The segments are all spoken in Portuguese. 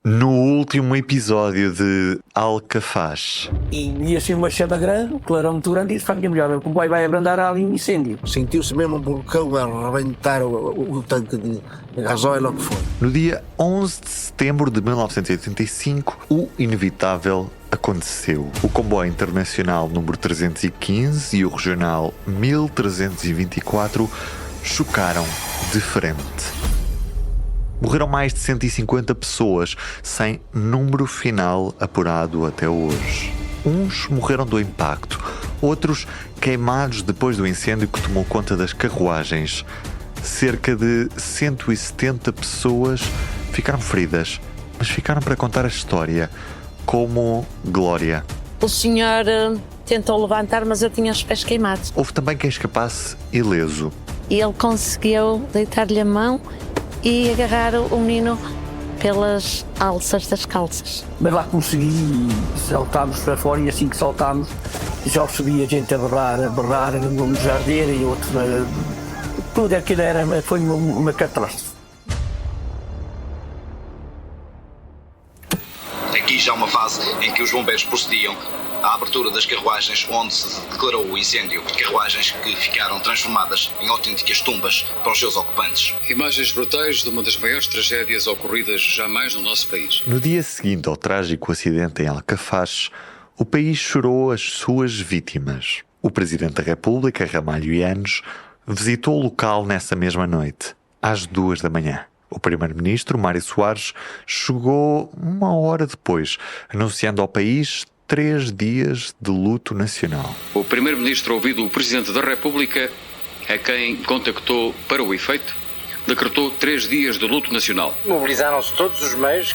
No último episódio de Alcafaz. E assim uma chama grande, um clarão muito grande, e disse para a minha mulher: o comboio vai abrandar ali um incêndio. Sentiu-se mesmo um vulcão a arrebentar o tanque de gasóleo ou o que foi. No dia 11 de setembro de 1985, o inevitável aconteceu. O comboio internacional número 315 e o regional 1324 chocaram de frente. Morreram mais de 150 pessoas, sem número final apurado até hoje. Uns morreram do impacto, outros queimados depois do incêndio que tomou conta das carruagens. Cerca de 170 pessoas ficaram feridas, mas ficaram para contar a história, como Glória. O senhor tentou levantar, mas eu tinha os pés queimados. Houve também quem escapasse ileso. E ele conseguiu deitar-lhe a mão e agarrar o menino pelas alças das calças. Mas lá consegui, saltámos para fora, e assim que saltámos já subia gente a berrar, um jardeiro e outro. Tudo aquilo foi uma catástrofe. Aqui já uma fase em que os bombeiros procediam à abertura das carruagens onde se declarou o incêndio. Carruagens que ficaram transformadas em autênticas tumbas para os seus ocupantes. Imagens brutais de uma das maiores tragédias ocorridas jamais no nosso país. No dia seguinte ao trágico acidente em Alcafaz, o país chorou as suas vítimas. O Presidente da República, Ramalho Eanes, visitou o local nessa mesma noite, às 2 da manhã. O Primeiro-Ministro, Mário Soares, chegou uma hora depois, anunciando ao país 3 dias de luto nacional. O Primeiro-Ministro, ouvido o Presidente da República, a quem contactou para o efeito, decretou 3 dias de luto nacional. Mobilizaram-se todos os meios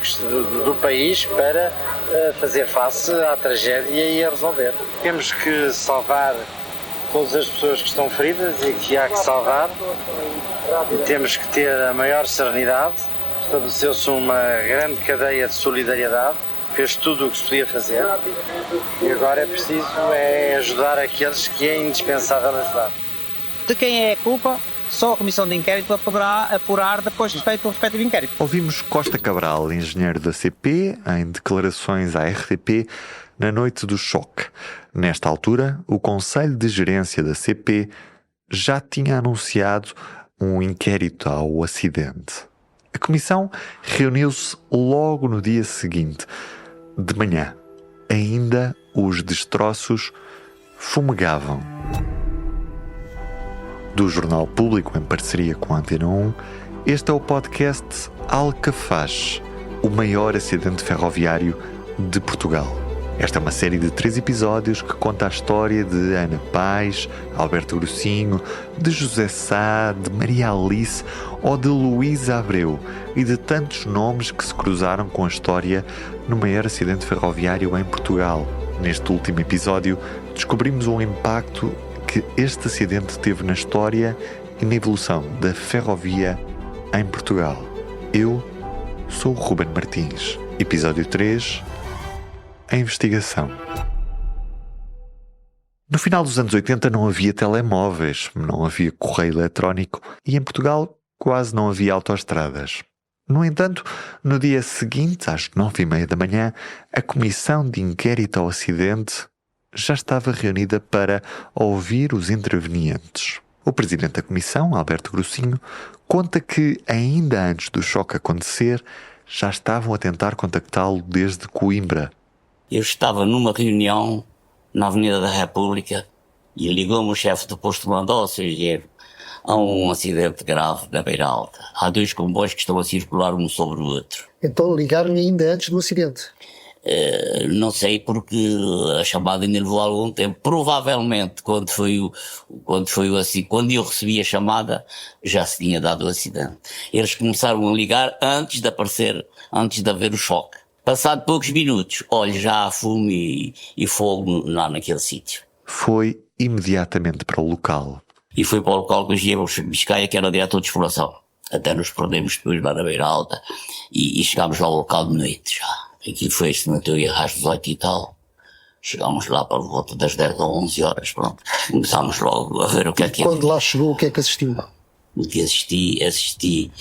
do país para fazer face à tragédia e a resolver. Temos que salvar todas as pessoas que estão feridas e que há que salvar. E temos que ter a maior serenidade. Estabeleceu-se uma grande cadeia de solidariedade. Fez tudo o que se podia fazer e agora é preciso ajudar aqueles que é indispensável ajudar. De quem é a culpa, só a Comissão de Inquérito poderá apurar depois de feito o respectivo inquérito. Ouvimos Costa Cabral, engenheiro da CP, em declarações à RTP na noite do choque. Nesta altura, o Conselho de Gerência da CP já tinha anunciado um inquérito ao acidente. A comissão reuniu-se logo no dia seguinte. De manhã, ainda os destroços fumegavam. Do Jornal Público, em parceria com a Antena 1, este é o podcast Alcafaz, o maior acidente ferroviário de Portugal. Esta é uma série de 3 episódios que conta a história de Ana Paz, Alberto Grossinho, de José Sá, de Maria Alice ou de Luísa Abreu e de tantos nomes que se cruzaram com a história no maior acidente ferroviário em Portugal. Neste último episódio, descobrimos o impacto que este acidente teve na história e na evolução da ferrovia em Portugal. Eu sou o Ruben Martins. Episódio 3. A investigação. No final dos anos 80 não havia telemóveis, não havia correio eletrónico e em Portugal quase não havia autoestradas. No entanto, no dia seguinte, às 9h30 da manhã, a Comissão de Inquérito ao Acidente já estava reunida para ouvir os intervenientes. O presidente da Comissão, Alberto Grossinho, conta que, ainda antes do choque acontecer, já estavam a tentar contactá-lo desde Coimbra. Eu estava numa reunião na Avenida da República e ligou-me o chefe do posto de mando: "Ó, Sr. Engenheiro, há um acidente grave na Beira Alta. Há 2 comboios que estão a circular um sobre o outro." Então ligaram-lhe ainda antes do acidente? Não sei, porque a chamada ainda levou algum tempo. Provavelmente, quando eu recebi a chamada, já se tinha dado o acidente. Eles começaram a ligar antes de haver o choque. Passado poucos minutos, olha, já há fumo e fogo lá naquele sítio. Foi imediatamente para o local. E foi para o local que o engenheiro Biscaia, que era o diretor de exploração. Até nos perdemos depois lá na Beira Alta e chegámos lá ao local de noite já. Aquilo foi este momento, eu ia às 18 e tal. Chegámos lá para volta das 10 ou 11 horas, pronto. Começámos logo a ver o que é que... Quando lá chegou, o que é que assistiu? O que assisti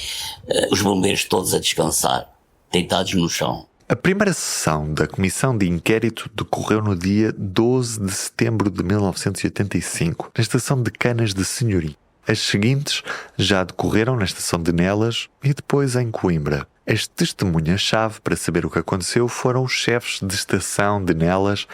os bombeiros todos a descansar. deitados no chão. A primeira sessão da Comissão de Inquérito decorreu no dia 12 de setembro de 1985, na estação de Canas de Senhorim. As seguintes já decorreram na estação de Nelas e depois em Coimbra. As testemunhas-chave para saber o que aconteceu foram os chefes de estação de Nelas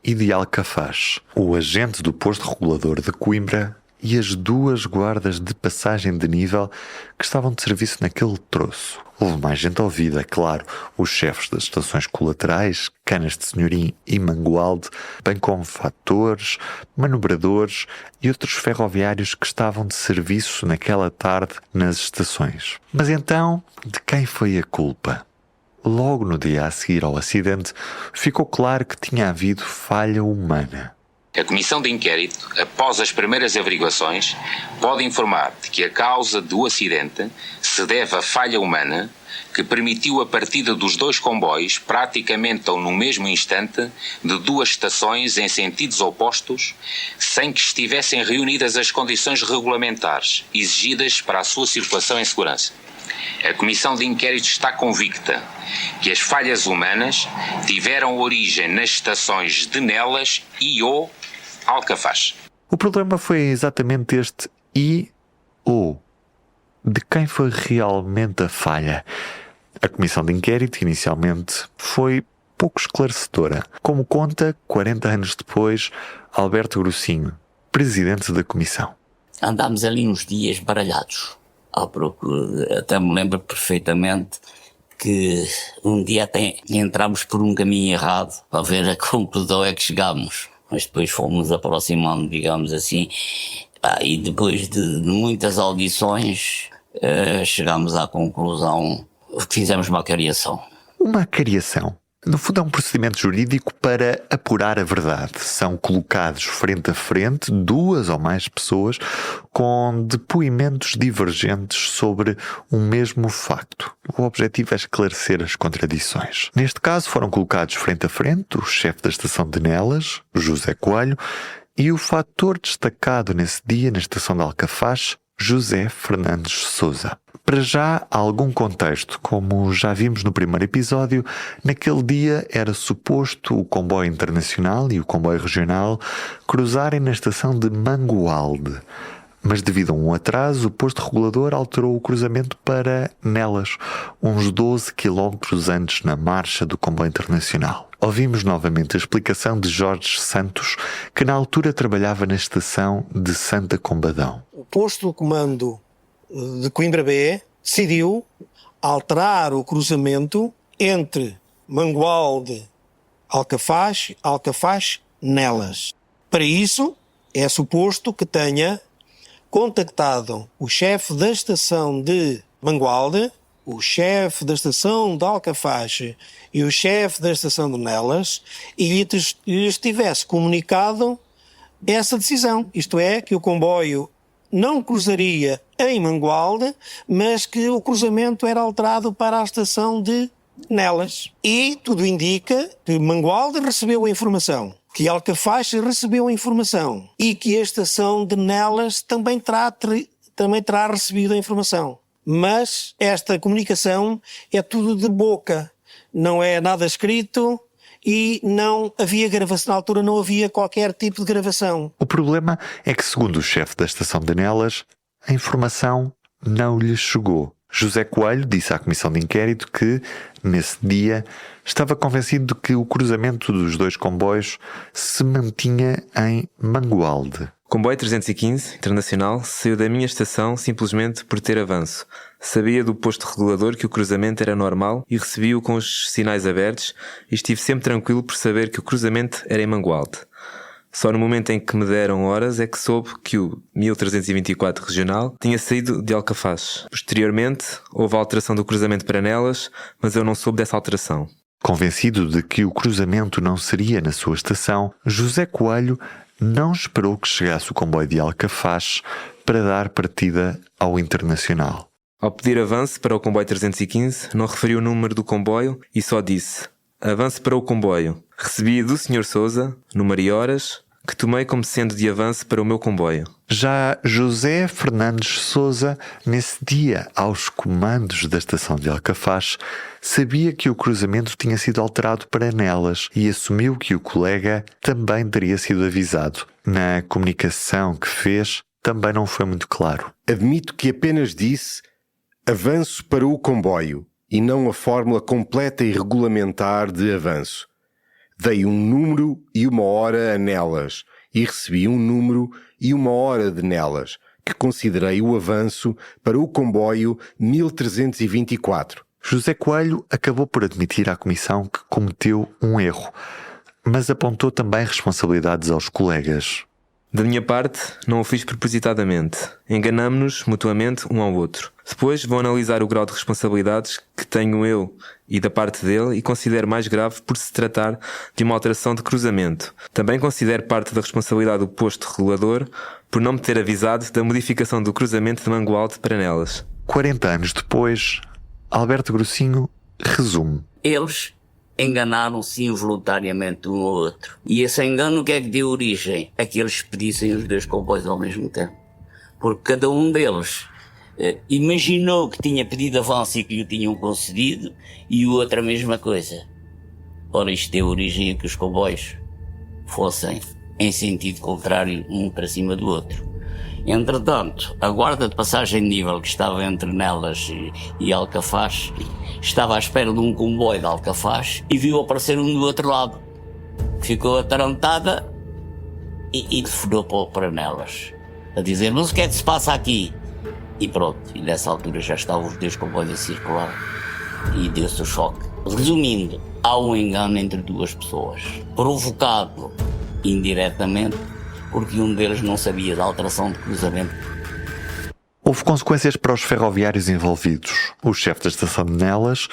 e de Alcafaz, o agente do posto regulador de Coimbra e as 2 guardas de passagem de nível que estavam de serviço naquele troço. Houve mais gente ouvida, claro, os chefes das estações colaterais, Canas de Senhorim e Mangualde, bem como fatores, manobradores e outros ferroviários que estavam de serviço naquela tarde nas estações. Mas então, de quem foi a culpa? Logo no dia a seguir ao acidente, ficou claro que tinha havido falha humana. A Comissão de Inquérito, após as primeiras averiguações, pode informar de que a causa do acidente se deve à falha humana que permitiu a partida dos 2 comboios praticamente ou no mesmo instante de 2 estações em sentidos opostos, sem que estivessem reunidas as condições regulamentares exigidas para a sua circulação em segurança. A Comissão de Inquérito está convicta que as falhas humanas tiveram origem nas estações de Nelas e ou Alcafaz. O problema foi exatamente este ou. De quem foi realmente a falha? A Comissão de Inquérito, inicialmente, foi pouco esclarecedora, como conta, 40 anos depois, Alberto Grossinho, presidente da Comissão. Andámos ali uns dias baralhados. Até me lembro perfeitamente que um dia até entramos por um caminho errado para ver a conclusão é que chegámos. Mas depois fomos aproximando, digamos assim, e depois de muitas audições chegámos à conclusão que fizemos uma cariação. Uma cariação? No fundo é um procedimento jurídico para apurar a verdade. São colocados frente a frente 2 ou mais pessoas com depoimentos divergentes sobre um mesmo facto. O objetivo é esclarecer as contradições. Neste caso foram colocados frente a frente o chefe da estação de Nelas, José Coelho, e o fator destacado nesse dia na estação de Alcafaz, José Fernandes Sousa. Para já, algum contexto. Como já vimos no primeiro episódio, naquele dia era suposto o comboio internacional e o comboio regional cruzarem na estação de Mangualde. Mas devido a um atraso, o posto regulador alterou o cruzamento para Nelas, uns 12 quilómetros antes na marcha do comboio internacional. Ouvimos novamente a explicação de Jorge Santos, que na altura trabalhava na estação de Santa Combadão. O posto de comando de Coimbra B decidiu alterar o cruzamento entre Mangualde, Alcafaz, Nelas. Para isso, é suposto que tenha contactado o chefe da estação de Mangualde, o chefe da estação de Alcafaz e o chefe da estação de Nelas e lhes tivesse comunicado essa decisão. Isto é, que o comboio não cruzaria em Mangualde, mas que o cruzamento era alterado para a estação de Nelas. E tudo indica que Mangualde recebeu a informação, que Alcafaz recebeu a informação e que a estação de Nelas também terá recebido a informação. Mas esta comunicação é tudo de boca, não é nada escrito e não havia gravação. Na altura não havia qualquer tipo de gravação. O problema é que, segundo o chefe da estação de Nelas, a informação não lhe chegou. José Coelho disse à Comissão de Inquérito que, nesse dia, estava convencido de que o cruzamento dos 2 comboios se mantinha em Mangualde. O comboio 315, internacional, saiu da minha estação simplesmente por ter avanço. Sabia do posto regulador que o cruzamento era normal e recebi-o com os sinais abertos e estive sempre tranquilo por saber que o cruzamento era em Mangualde. Só no momento em que me deram horas é que soube que o 1324 regional tinha saído de Alcafaz. Posteriormente, houve a alteração do cruzamento para Nelas, mas eu não soube dessa alteração. Convencido de que o cruzamento não seria na sua estação, José Coelho não esperou que chegasse o comboio de Alcafaz para dar partida ao Internacional. Ao pedir avanço para o comboio 315, não referiu o número do comboio e só disse: avance para o comboio. Recebi do Sr. Sousa, número e horas, que tomei como sendo de avanço para o meu comboio. Já José Fernandes Sousa, nesse dia aos comandos da estação de Alcafaz, sabia que o cruzamento tinha sido alterado para Nelas e assumiu que o colega também teria sido avisado. Na comunicação que fez, também não foi muito claro. Admito que apenas disse avanço para o comboio e não a fórmula completa e regulamentar de avanço. Dei um número e uma hora a Nelas e recebi um número e uma hora de Nelas, que considerei o avanço para o comboio 1324. José Coelho acabou por admitir à comissão que cometeu um erro, mas apontou também responsabilidades aos colegas. Da minha parte, não o fiz propositadamente. Enganamo-nos mutuamente um ao outro. Depois vou analisar o grau de responsabilidades que tenho eu e da parte dele e considero mais grave por se tratar de uma alteração de cruzamento. Também considero parte da responsabilidade do posto regulador por não me ter avisado da modificação do cruzamento de Mangualde para Nelas. 40 anos depois, Alberto Grossinho resume. Eles enganaram-se involuntariamente um ao outro. E esse engano, o que é que deu origem? A que eles pedissem os dois comboios ao mesmo tempo. Porque cada um deles imaginou que tinha pedido avanço e que lhe tinham concedido, e o outro a mesma coisa. Ora, isto deu origem a que os comboios fossem em sentido contrário um para cima do outro. Entretanto, a guarda de passagem de nível que estava entre Nelas e Alcafaz estava à espera de um comboio de Alcafaz e viu aparecer um do outro lado. Ficou atarantada e telefonou para Nelas a dizer: mas o que é que se passa aqui? E pronto, e nessa altura já estavam os dois comboios a circular e deu-se o choque. Resumindo, há um engano entre duas pessoas, provocado indiretamente porque um deles não sabia da alteração de cruzamento. Houve consequências para os ferroviários envolvidos. O chefe da estação de Nelas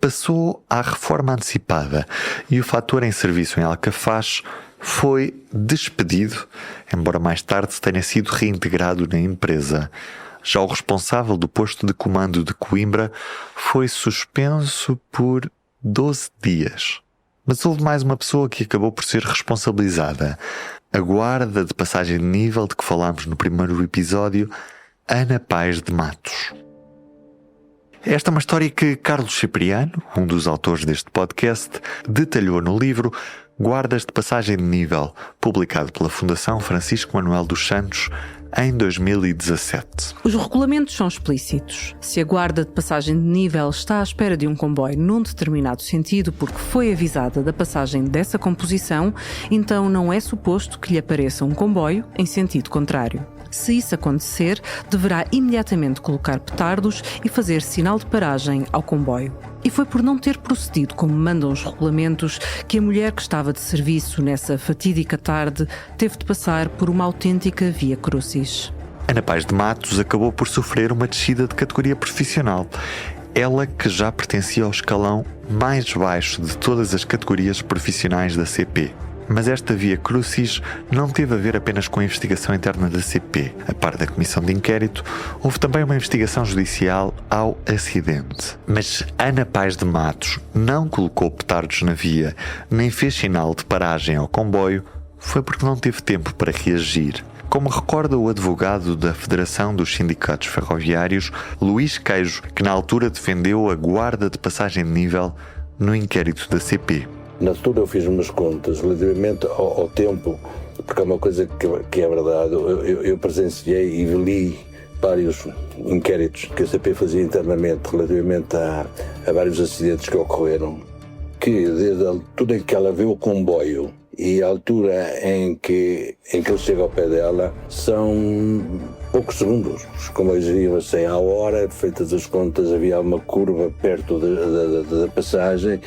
passou à reforma antecipada e o fator em serviço em Alcafaz foi despedido, embora mais tarde tenha sido reintegrado na empresa. Já o responsável do posto de comando de Coimbra foi suspenso por 12 dias. Mas houve mais uma pessoa que acabou por ser responsabilizada. A guarda de passagem de nível de que falámos no primeiro episódio, Ana Paes de Matos. Esta é uma história que Carlos Cipriano, um dos autores deste podcast, detalhou no livro Guardas de Passagem de Nível, publicado pela Fundação Francisco Manuel dos Santos em 2017. Os regulamentos são explícitos. Se a guarda de passagem de nível está à espera de um comboio num determinado sentido porque foi avisada da passagem dessa composição, então não é suposto que lhe apareça um comboio em sentido contrário. Se isso acontecer, deverá imediatamente colocar petardos e fazer sinal de paragem ao comboio. E foi por não ter procedido como mandam os regulamentos que a mulher que estava de serviço nessa fatídica tarde teve de passar por uma autêntica via crucis. Ana Paes de Matos acabou por sofrer uma descida de categoria profissional. Ela que já pertencia ao escalão mais baixo de todas as categorias profissionais da CP. Mas esta via crucis não teve a ver apenas com a investigação interna da CP. A par da comissão de inquérito, houve também uma investigação judicial ao acidente. Mas Ana Paes de Matos não colocou petardos na via, nem fez sinal de paragem ao comboio, foi porque não teve tempo para reagir. Como recorda o advogado da Federação dos Sindicatos Ferroviários, Luís Queijo, que na altura defendeu a guarda de passagem de nível no inquérito da CP. Na altura eu fiz umas contas relativamente ao tempo, porque é uma coisa que é verdade. Eu presenciei e li vários inquéritos que a CP fazia internamente relativamente a vários acidentes que ocorreram, que desde a altura em que ela vê o comboio e a altura em que ele chega ao pé dela são poucos segundos. Os comboios iam a 100 à hora, feitas as contas havia uma curva perto da passagem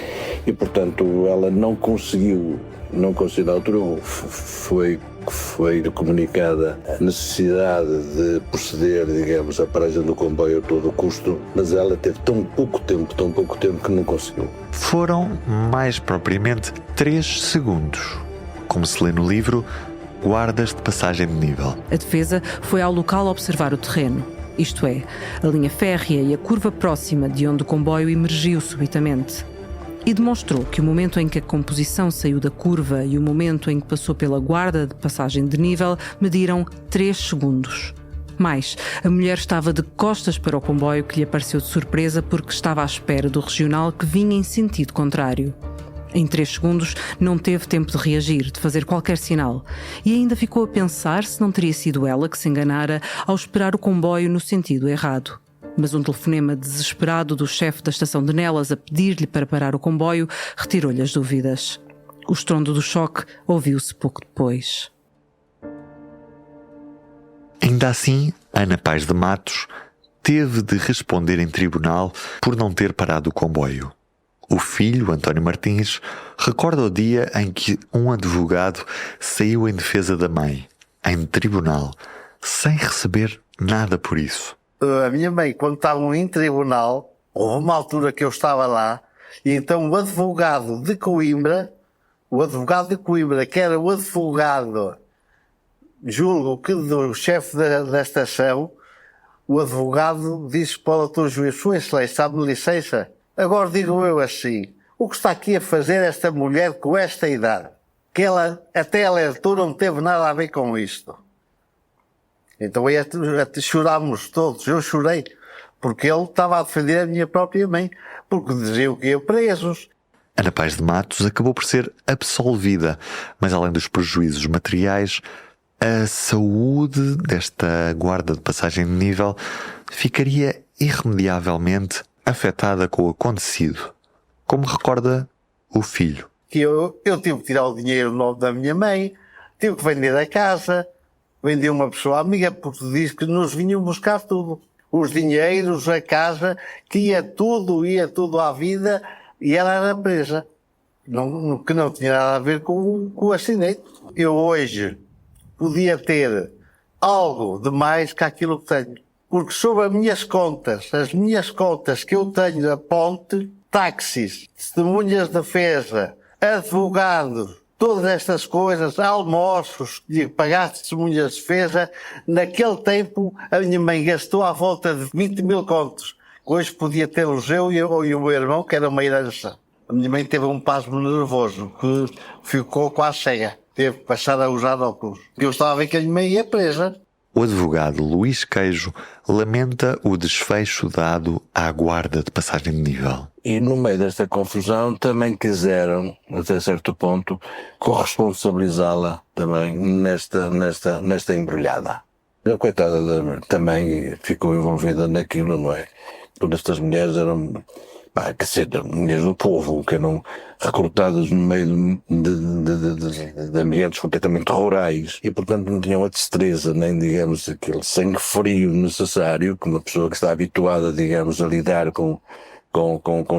e portanto ela não conseguiu na altura foi comunicada a necessidade de proceder, digamos, à paragem do comboio a todo custo, mas ela teve tão pouco tempo que não conseguiu. Foram, mais propriamente, 3 segundos. Como se lê no livro, guardas de passagem de nível. A defesa foi ao local observar o terreno, isto é, a linha férrea e a curva próxima de onde o comboio emergiu subitamente. e demonstrou que o momento em que a composição saiu da curva e o momento em que passou pela guarda de passagem de nível mediram 3 segundos. Mais, a mulher estava de costas para o comboio, que lhe apareceu de surpresa porque estava à espera do regional que vinha em sentido contrário. Em 3 segundos não teve tempo de reagir, de fazer qualquer sinal, e ainda ficou a pensar se não teria sido ela que se enganara ao esperar o comboio no sentido errado. Mas um telefonema desesperado do chefe da estação de Nelas a pedir-lhe para parar o comboio retirou-lhe as dúvidas. O estrondo do choque ouviu-se pouco depois. Ainda assim, Ana Paes de Matos teve de responder em tribunal por não ter parado o comboio. O filho, António Martins, recorda o dia em que um advogado saiu em defesa da mãe, em tribunal, sem receber nada por isso. A minha mãe, quando estavam em tribunal, houve uma altura que eu estava lá, e então o advogado de Coimbra, que era o advogado, julgo que do chefe da estação, o advogado disse para o Dr. Juiz: Sua Excelência, sabe-me licença? Agora digo eu assim, o que está aqui a fazer esta mulher com esta idade? Que ela, até a leitura, não teve nada a ver com isto. Então aí chorámos todos, eu chorei, porque ele estava a defender a minha própria mãe, porque diziam que ia presos. Ana Paes de Matos acabou por ser absolvida, mas além dos prejuízos materiais, a saúde desta guarda de passagem de nível ficaria irremediavelmente afetada com o acontecido, como recorda o filho. Que eu tive que tirar o dinheiro novo da minha mãe, tive que vender a casa, vendi uma pessoa amiga, porque disse que nos vinham buscar tudo. Os dinheiros, a casa, que ia tudo à vida, e ela era presa. Que não tinha nada a ver com o acidente. Eu hoje podia ter algo de mais que aquilo que tenho. Porque sobre as minhas contas que eu tenho da ponte, táxis, testemunhas de defesa, advogados, todas estas coisas, almoços, de pagar testemunhas de defesa, naquele tempo a minha mãe gastou à volta de 20 mil contos. Hoje podia tê-los eu e o meu irmão, que era uma herança. A minha mãe teve um pasmo nervoso, que ficou quase cega. Teve que passar a usar óculos. Eu estava a ver que a minha mãe ia presa. O advogado Luís Queijo lamenta o desfecho dado à guarda de passagem de nível. E no meio desta confusão também quiseram, até certo ponto, corresponsabilizá-la também nesta embrulhada. A coitada também ficou envolvida naquilo, não é? Todas estas mulheres eram, mulheres do povo, que eram recrutadas no meio de ambientes completamente rurais e, portanto, não tinham a destreza, nem, digamos, aquele sangue frio necessário que uma pessoa que está habituada, digamos, a lidar com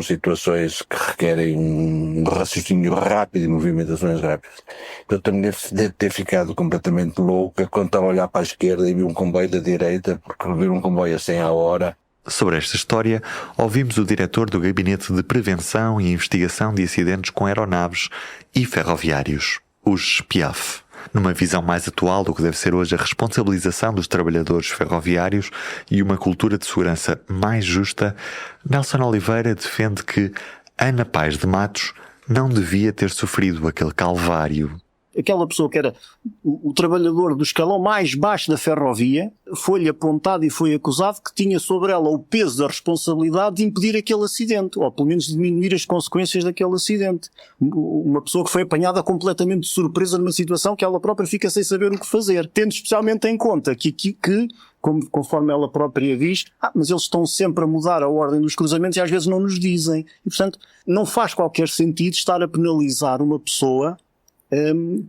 situações que requerem um raciocínio rápido e movimentações rápidas. Portanto, a mulher deve ter ficado completamente louca quando estava a olhar para a esquerda e viu um comboio da direita, porque viu um comboio a 100 à hora. Sobre esta história, ouvimos o diretor do Gabinete de Prevenção e Investigação de Acidentes com Aeronaves e Ferroviários, o GPIAF. Numa visão mais atual do que deve ser hoje a responsabilização dos trabalhadores ferroviários e uma cultura de segurança mais justa, Nelson Oliveira defende que Ana Paes de Matos não devia ter sofrido aquele calvário. Aquela pessoa que era o trabalhador do escalão mais baixo da ferrovia foi-lhe apontado e foi acusado que tinha sobre ela o peso da responsabilidade de impedir aquele acidente, ou pelo menos diminuir as consequências daquele acidente. Uma pessoa que foi apanhada completamente de surpresa numa situação que ela própria fica sem saber o que fazer, tendo especialmente em conta que conforme ela própria diz, mas eles estão sempre a mudar a ordem dos cruzamentos e às vezes não nos dizem. E, portanto, não faz qualquer sentido estar a penalizar uma pessoa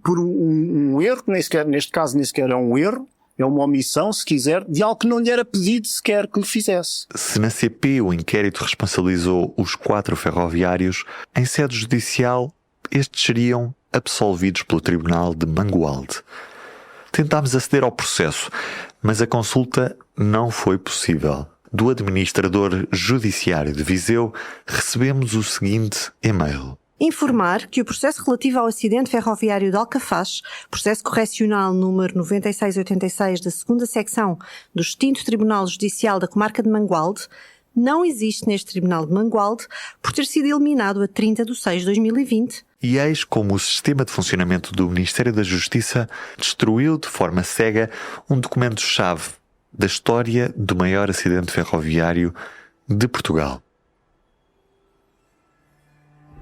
por um erro, que neste caso nem sequer é um erro, é uma omissão, se quiser, de algo que não lhe era pedido sequer que lhe fizesse. Se na CP o inquérito responsabilizou os 4 ferroviários, em sede judicial estes seriam absolvidos pelo Tribunal de Mangualde. Tentámos aceder ao processo, mas a consulta não foi possível. Do administrador judiciário de Viseu recebemos o seguinte e-mail: informar que o processo relativo ao acidente ferroviário de Alcafaz, processo correcional número 9686 da 2ª secção do extinto Tribunal Judicial da Comarca de Mangualde, não existe neste Tribunal de Mangualde por ter sido eliminado a 30/6/2020. E eis como o sistema de funcionamento do Ministério da Justiça destruiu de forma cega um documento-chave da história do maior acidente ferroviário de Portugal.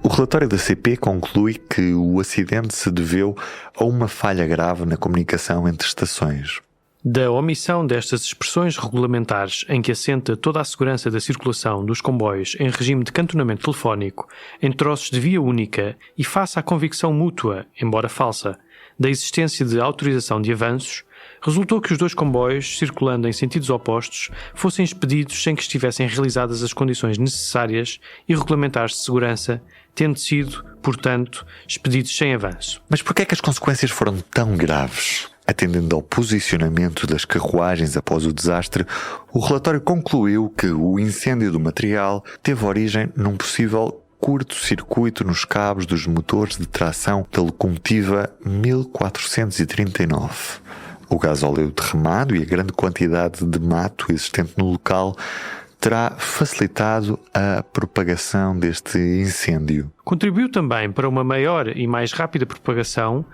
O relatório da CP conclui que o acidente se deveu a uma falha grave na comunicação entre estações. Da omissão destas expressões regulamentares em que assenta toda a segurança da circulação dos comboios em regime de cantonamento telefónico, em troços de via única e face à convicção mútua, embora falsa, da existência de autorização de avanços, resultou que os dois comboios, circulando em sentidos opostos, fossem expedidos sem que estivessem realizadas as condições necessárias e regulamentares de segurança, tendo sido, portanto, expedidos sem avanço. Mas por que é que as consequências foram tão graves? Atendendo ao posicionamento das carruagens após o desastre, o relatório concluiu que o incêndio do material teve origem num possível curto-circuito nos cabos dos motores de tração da locomotiva 1439. O gasóleo derramado e a grande quantidade de mato existente no local terá facilitado a propagação deste incêndio. Contribuiu também para uma maior e mais rápida propagação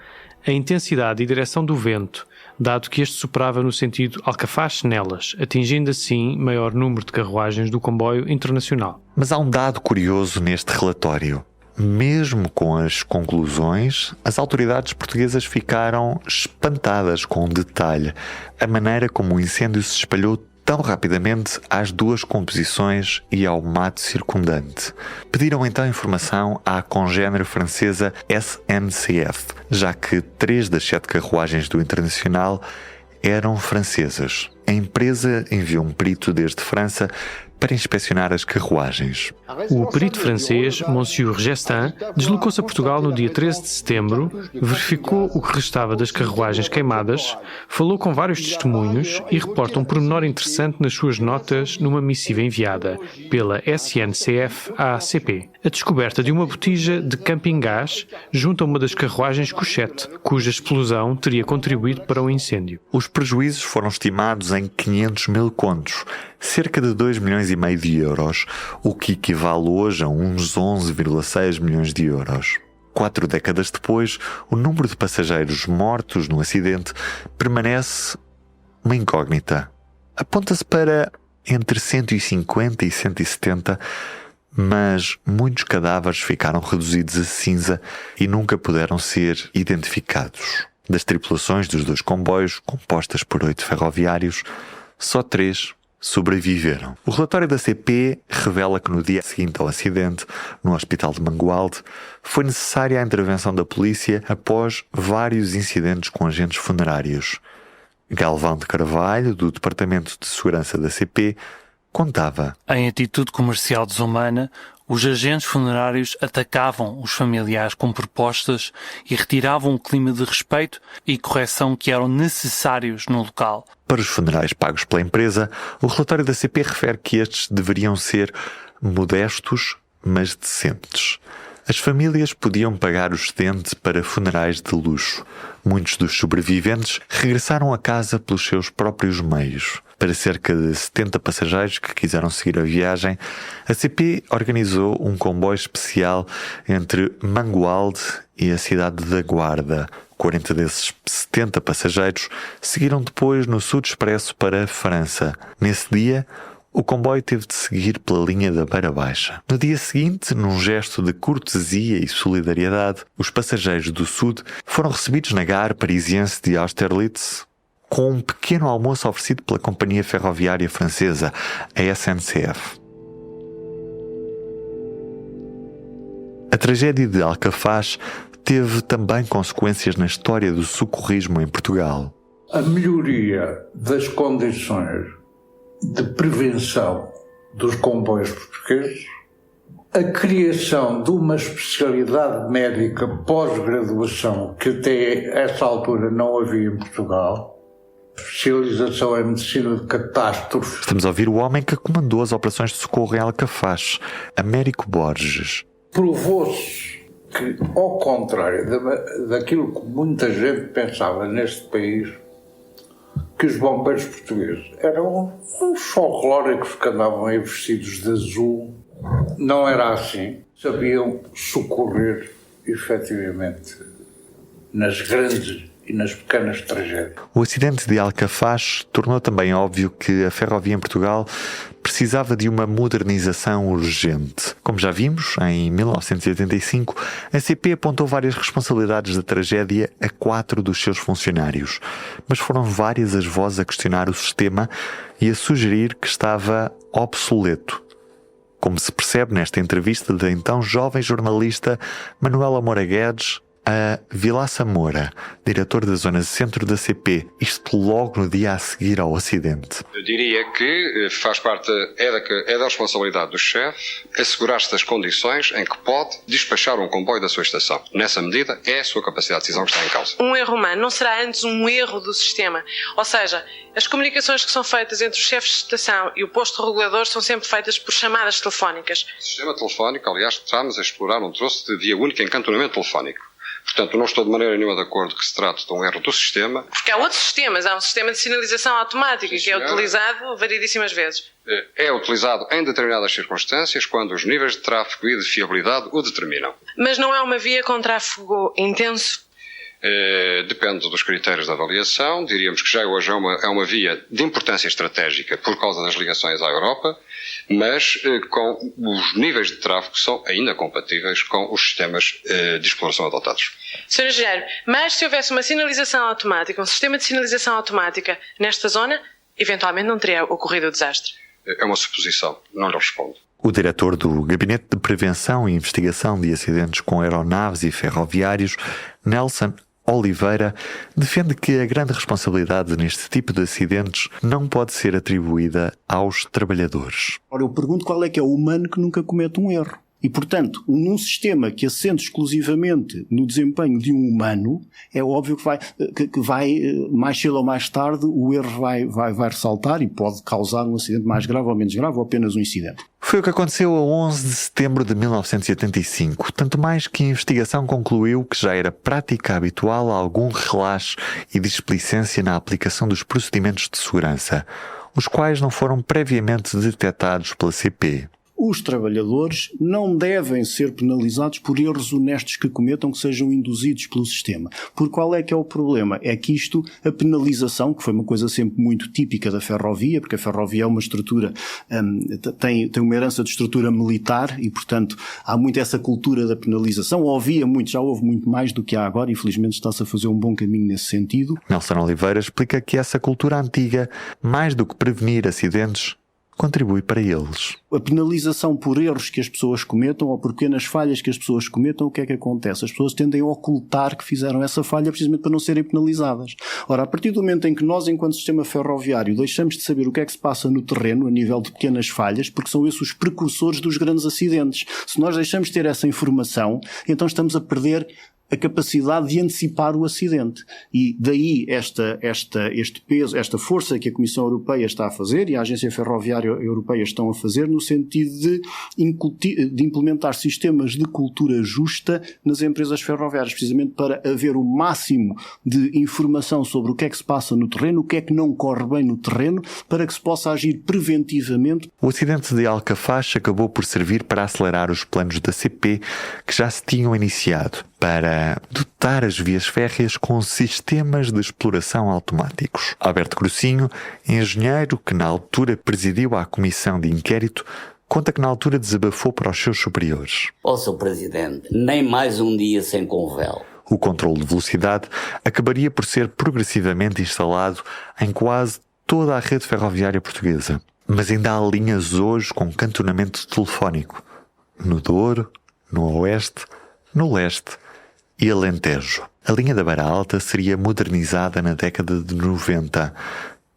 a intensidade e direção do vento, dado que este soprava no sentido Alcafaz-Nelas, atingindo assim maior número de carruagens do comboio internacional. Mas há um dado curioso neste relatório. Mesmo com as conclusões, as autoridades portuguesas ficaram espantadas com o detalhe, a maneira como o incêndio se espalhou tão rapidamente às duas composições e ao mato circundante. Pediram então informação à congénere francesa SNCF, já que 3 das 7 carruagens do Internacional eram francesas. A empresa enviou um perito desde França para inspecionar as carruagens. O perito francês, Monsieur Gestin, deslocou-se a Portugal no dia 13 de setembro, verificou o que restava das carruagens queimadas, falou com vários testemunhos e reporta um pormenor interessante nas suas notas numa missiva enviada pela SNCF à ACP. A descoberta de uma botija de camping gás junto a uma das carruagens Couchette, cuja explosão teria contribuído para o incêndio. Os prejuízos foram estimados em 500 mil contos, cerca de 2,5 milhões de euros, o que equivale hoje a uns 11,6 milhões de euros. 4 décadas depois, o número de passageiros mortos no acidente permanece uma incógnita. Aponta-se para entre 150 e 170, mas muitos cadáveres ficaram reduzidos a cinza e nunca puderam ser identificados. Das tripulações dos 2 comboios, compostas por 8 ferroviários, só 3 sobreviveram. O relatório da CP revela que no dia seguinte ao acidente, no Hospital de Mangualde, foi necessária a intervenção da polícia após vários incidentes com agentes funerários. Galvão de Carvalho, do Departamento de Segurança da CP, contava: em atitude comercial desumana, os agentes funerários atacavam os familiares com propostas e retiravam o clima de respeito e correção que eram necessários no local. Para os funerais pagos pela empresa, o relatório da CP refere que estes deveriam ser modestos, mas decentes. As famílias podiam pagar o excedente para funerais de luxo. Muitos dos sobreviventes regressaram a casa pelos seus próprios meios. Para cerca de 70 passageiros que quiseram seguir a viagem, a CP organizou um comboio especial entre Mangualde e a cidade da Guarda. 40 desses 70 passageiros seguiram depois no Sud Expresso para a França. Nesse dia, o comboio teve de seguir pela linha da Beira Baixa. No dia seguinte, num gesto de cortesia e solidariedade, os passageiros do Sud foram recebidos na gare parisiense de Austerlitz com um pequeno almoço oferecido pela companhia ferroviária francesa, a SNCF. A tragédia de Alcafaz teve também consequências na história do socorrismo em Portugal. A melhoria das condições de prevenção dos comboios portugueses, a criação de uma especialidade médica pós-graduação que até essa altura não havia em Portugal, especialização em medicina de catástrofes. Estamos a ouvir o homem que comandou as operações de socorro em Alcafaz, Américo Borges. Provou-se que, ao contrário daquilo que muita gente pensava neste país, que os bombeiros portugueses eram uns folclóricos que andavam aí vestidos de azul. Não era assim. Sabiam socorrer, efetivamente, nas grandes e nas pequenas tragédias. O acidente de Alcafaz tornou também óbvio que a ferrovia em Portugal precisava de uma modernização urgente. Como já vimos, em 1985, a CP apontou várias responsabilidades da tragédia a 4 dos seus funcionários. Mas foram várias as vozes a questionar o sistema e a sugerir que estava obsoleto. Como se percebe nesta entrevista da então jovem jornalista Manuela Moura Guedes a Vilaça Moura, diretor da zona centro da CP, isto logo no dia a seguir ao acidente. Eu diria que faz parte, é da responsabilidade do chefe assegurar-se das condições em que pode despachar um comboio da sua estação. Nessa medida, é a sua capacidade de decisão que está em causa. Um erro humano não será antes um erro do sistema. Ou seja, as comunicações que são feitas entre os chefes de estação e o posto regulador são sempre feitas por chamadas telefónicas. O sistema telefónico, aliás, está-nos a explorar um troço de via única em cantonamento telefónico. Portanto, não estou de maneira nenhuma de acordo que se trate de um erro do sistema. Porque há outros sistemas. Há um sistema de sinalização automática que é utilizado variedíssimas vezes. É utilizado em determinadas circunstâncias quando os níveis de tráfego e de fiabilidade o determinam. Mas não é uma via com tráfego intenso? Depende dos critérios de avaliação. Diríamos que já hoje é uma via de importância estratégica por causa das ligações à Europa, mas com os níveis de tráfego que são ainda compatíveis com os sistemas de exploração adotados. Sr. Engenheiro, mas se houvesse uma sinalização automática, um sistema de sinalização automática nesta zona, eventualmente não teria ocorrido o desastre? É uma suposição, não lhe respondo. O diretor do Gabinete de Prevenção e Investigação de Acidentes com Aeronaves e Ferroviários, Nelson Oliveira, defende que a grande responsabilidade neste tipo de acidentes não pode ser atribuída aos trabalhadores. Ora, eu pergunto qual é que é o humano que nunca comete um erro. E, portanto, num sistema que assente exclusivamente no desempenho de um humano, é óbvio que vai mais cedo ou mais tarde, o erro vai ressaltar e pode causar um acidente mais grave ou menos grave ou apenas um incidente. Foi o que aconteceu a 11 de setembro de 1985, tanto mais que a investigação concluiu que já era prática habitual algum relaxo e displicência na aplicação dos procedimentos de segurança, os quais não foram previamente detectados pela CP. Os trabalhadores não devem ser penalizados por erros honestos que cometam, que sejam induzidos pelo sistema. Por qual é que é o problema? É que a penalização, que foi uma coisa sempre muito típica da ferrovia, porque a ferrovia é uma estrutura, tem uma herança de estrutura militar e, portanto, há muito essa cultura da penalização. Já houve muito mais do que há agora, infelizmente está-se a fazer um bom caminho nesse sentido. Nelson Oliveira explica que essa cultura antiga, mais do que prevenir acidentes, contribui para eles. A penalização por erros que as pessoas cometam ou por pequenas falhas que as pessoas cometam, o que é que acontece? As pessoas tendem a ocultar que fizeram essa falha precisamente para não serem penalizadas. Ora, a partir do momento em que nós, enquanto sistema ferroviário, deixamos de saber o que é que se passa no terreno a nível de pequenas falhas, porque são esses os precursores dos grandes acidentes. Se nós deixamos de ter essa informação, então estamos a perder a capacidade de antecipar o acidente. E daí este peso, esta força que a Comissão Europeia está a fazer e a Agência Ferroviária Europeia estão a fazer no sentido de implementar sistemas de cultura justa nas empresas ferroviárias, precisamente para haver o máximo de informação sobre o que é que se passa no terreno, o que é que não corre bem no terreno, para que se possa agir preventivamente. O acidente de Alcafaz acabou por servir para acelerar os planos da CP que já se tinham iniciado, para dotar as vias férreas com sistemas de exploração automáticos. Alberto Grossinho, engenheiro que na altura presidiu a comissão de inquérito, conta que na altura desabafou para os seus superiores. Ó, Sr. Presidente, nem mais um dia sem convelo. O controle de velocidade acabaria por ser progressivamente instalado em quase toda a rede ferroviária portuguesa. Mas ainda há linhas hoje com cantonamento telefónico. No Douro, no Oeste, no Leste e Alentejo. A linha da Beira Alta seria modernizada na década de 90,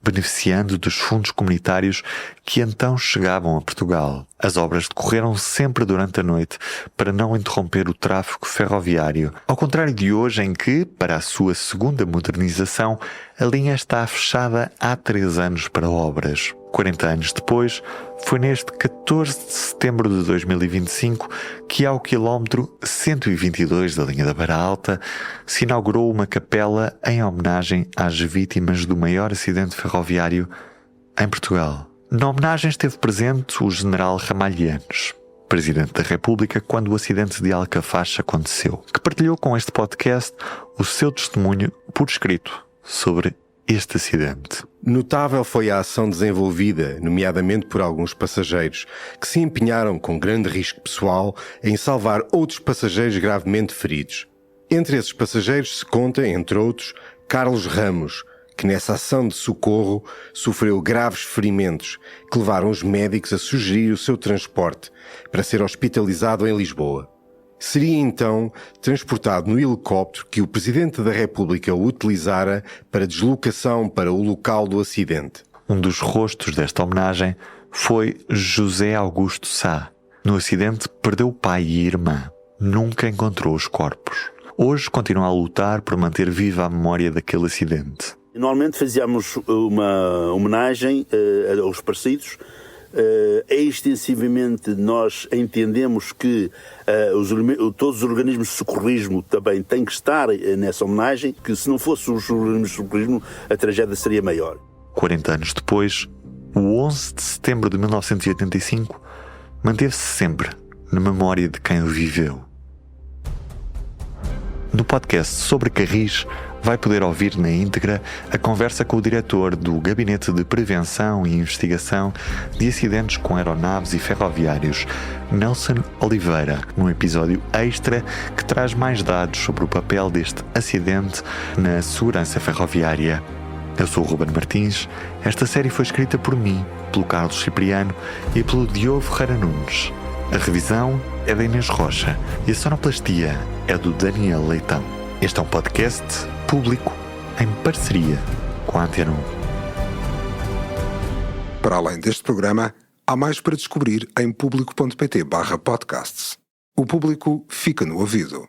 beneficiando dos fundos comunitários que então chegavam a Portugal. As obras decorreram sempre durante a noite para não interromper o tráfego ferroviário, ao contrário de hoje em que, para a sua segunda modernização, a linha está fechada há 3 anos para obras. 40 anos depois, foi neste 14 de setembro de 2025 que, ao quilómetro 122 da linha da Beira Alta, se inaugurou uma capela em homenagem às vítimas do maior acidente ferroviário em Portugal. Na homenagem esteve presente o general Ramalhianos, Presidente da República, quando o acidente de Alcafache aconteceu, que partilhou com este podcast o seu testemunho por escrito sobre este acidente. Notável foi a ação desenvolvida, nomeadamente por alguns passageiros, que se empenharam com grande risco pessoal em salvar outros passageiros gravemente feridos. Entre esses passageiros se conta, entre outros, Carlos Ramos, que nessa ação de socorro sofreu graves ferimentos que levaram os médicos a sugerir o seu transporte para ser hospitalizado em Lisboa. Seria então transportado no helicóptero que o Presidente da República utilizara para deslocação para o local do acidente. Um dos rostos desta homenagem foi José Augusto Sá. No acidente perdeu o pai e a irmã. Nunca encontrou os corpos. Hoje continua a lutar por manter viva a memória daquele acidente. Normalmente fazíamos uma homenagem aos falecidos. Extensivamente nós entendemos que todos os organismos de socorrismo também têm que estar nessa homenagem, que se não fossem os organismos de socorrismo a tragédia seria maior. 40 anos depois, o 11 de setembro de 1985 manteve-se sempre na memória de quem o viveu. No podcast sobre Carris, vai poder ouvir na íntegra a conversa com o diretor do Gabinete de Prevenção e Investigação de Acidentes com Aeronaves e Ferroviários, Nelson Oliveira, num episódio extra que traz mais dados sobre o papel deste acidente na segurança ferroviária. Eu sou o Ruben Martins. Esta série foi escrita por mim, pelo Carlos Cipriano e pelo Diogo Ferreira Nunes. A revisão é da Inês Rocha e a sonoplastia é do Daniel Leitão. Este é um podcast público em parceria com a Antena 1. Para além deste programa, há mais para descobrir em público.pt/podcasts. O Público fica no ouvido.